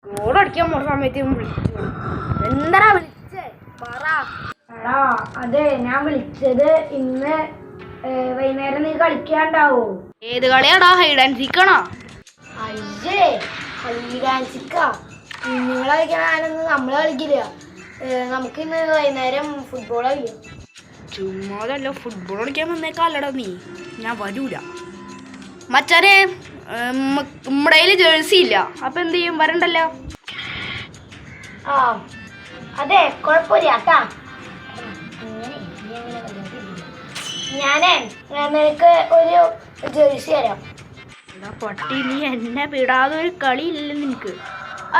ഗോളടിക്കാൻ പോണ സമയത്ത് എന്താ വിളിച്ചേ പറ. അതെ, ഞാൻ വിളിച്ചത് ഇന്ന് വൈകുന്നേരം നീ കളിക്കാണ്ടാവോ? ഏത് കളിയാടാ? Hide and സീക്കാണോ? അയ്യേ, ഹൈഡ് ആൻഡ് സീക്കാ. നിങ്ങളെ കളിക്കാനൊന്നും നമ്മള് കളിക്കില്ല. നമുക്ക് ഇന്ന് വൈകുന്നേരം ഫുട്ബോൾ കളിക്കാം. ചുമ്മാതല്ലോ, ഫുട്ബോൾ കളിക്കാൻ വന്നേക്കാല്ലടാ നീ. ഞാൻ വരൂല മച്ചാനെ. നമ്മുടെ കയ്യിൽ ജേഴ്സി ഇല്ല, അപ്പൊ എന്ത് ചെയ്യും? വരണ്ടല്ലോ. ആ അതെ, കുഴപ്പമില്ല കേട്ടാ. ഞാനേ നിനക്ക് ഒരു ജേഴ്സി തരാം. പട്ടി, നീ എന്നെ വിടാതെ ഒരു കളി ഇല്ല നിനക്ക്.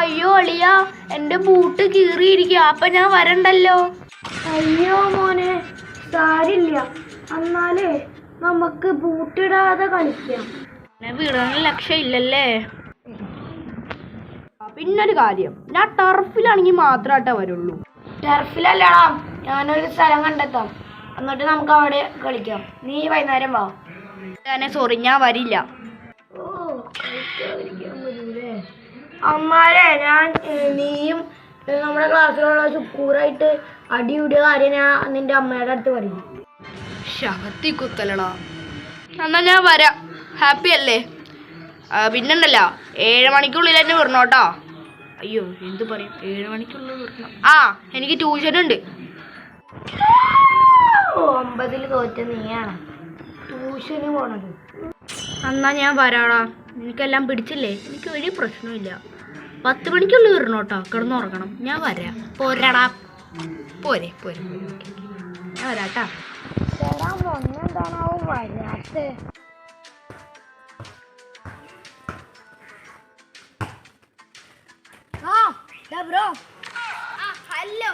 അയ്യോ അളിയാ, എന്റെ ബൂട്ട് കീറിയിരിക്കുക, അപ്പൊ ഞാൻ വരണ്ടല്ലോ. അയ്യോ മോനെ, സാരില്ല. എന്നാലേ നമുക്ക് ബൂട്ടിടാതെ കളിക്കാം. എന്നെ വിടാൻ ലക്ഷ്യം ഇല്ലല്ലേ. പിന്നൊരു കാര്യം, ഞാൻ ടർഫിലാണെങ്കിൽ മാത്രമായിട്ടേ വരുള്ളൂ. ടർഫിലല്ലടാ, ഞാനൊരു സ്ഥലം കണ്ടെത്താം, എന്നിട്ട് നമുക്ക് അവിടെ കളിക്കാം. നീ വൈകുന്നേരം വാ. സോറി, ഞാൻ വരില്ല. അമ്മാരെ, ഞാൻ നീയും നമ്മുടെ ക്ലാസ്സിലുള്ള സുക്കൂറായിട്ട് അടി കൂടിയ കാര്യം ഞാൻ നിന്റെ അമ്മയുടെ അടുത്ത് പറയും. ശകത്തി കുത്തലടാ. എന്നാ ഞാൻ വരാം. ഹാപ്പി അല്ലേ? പിന്നെണ്ടല്ലോ, 7 മണിക്കുള്ളിൽ തന്നെ വരണോട്ടോ. അയ്യോ, എന്ത് പറയും, 7 മണിക്കുള്ളിൽ വരണം. ആ, എനിക്ക് ട്യൂഷൻ ഉണ്ട്. 9ൽ തോറ്റ നീയാണ് ട്യൂഷന് പോണത്. എന്നാ ഞാൻ വരാടാ. എനിക്കെല്ലാം പിടിച്ചില്ലേ? എനിക്ക് ഒരു പ്രശ്നമില്ല. 10 മണിക്കുള്ളിൽ വരണോട്ടോ. കിടന്നുറങ്ങണം. ഞാൻ വരാം. പോരാടാ. പോരെ പോരെ, ഞാൻ വരാട്ടാ. എന്താണാവും വരാത്തെ? ഹലോ.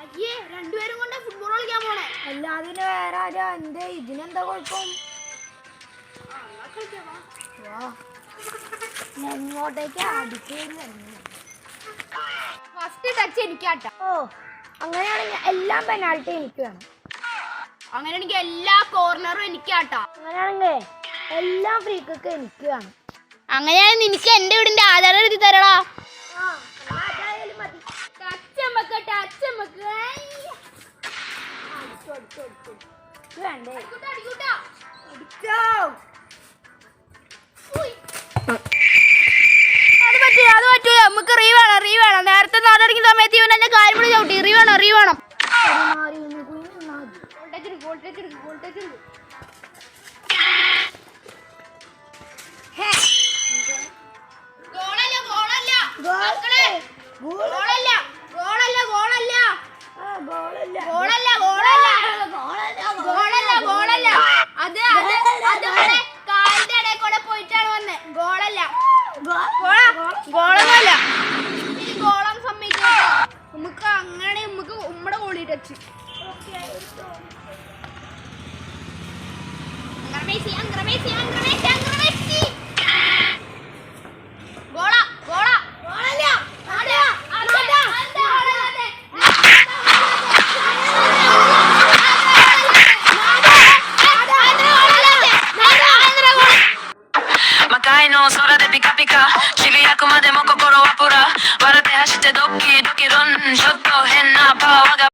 അയ്യേ, രണ്ടുപേരും കൊണ്ട് ഫുട്ബോൾ കളിക്കാൻ പോണേ. അല്ലാതിന് വേറെ ആരാ? എന്തേ, ഇതിനെന്താ കുഴപ്പം? ഇങ്ങോട്ടേക്ക് ഫസ്റ്റ് ടച്ച് എനിക്കാട്ടാ. ഓ, അങ്ങനെയാണെങ്കിൽ എല്ലാ പെനാൾട്ടി എനിക്ക് വേണം. അങ്ങനെയാണെങ്കിൽ എല്ലാ കോർണറും എനിക്കാട്ടാ. അങ്ങനെയാണെങ്കിൽ എല്ലാ ഫ്രീ കിക്കും എനിക്ക് വേണം. അങ്ങനെയാണെങ്കിൽ നിനക്ക് എന്റെ വീടിന്റെ ആധാരം എഴുതി തരടാ. അത് പറ്റൂല. നമുക്ക് റീ വേണം. നേരത്തെ നാടടിക്കുന്ന സമയത്ത് ഇവൻ എന്നെ കാര്യം കൂടി ചവിട്ടി. റീ വേണം. ഗോളൊന്നുമല്ല. ഗോളം സമ്മതിക്കോ? നമുക്ക് അങ്ങനെ ഉമ്മടെ ഗോളി ടച്ച്.の空でピカピカ日々焼くまでも心はプラ笑って走ってドッキドキロンちょっと変なパワーが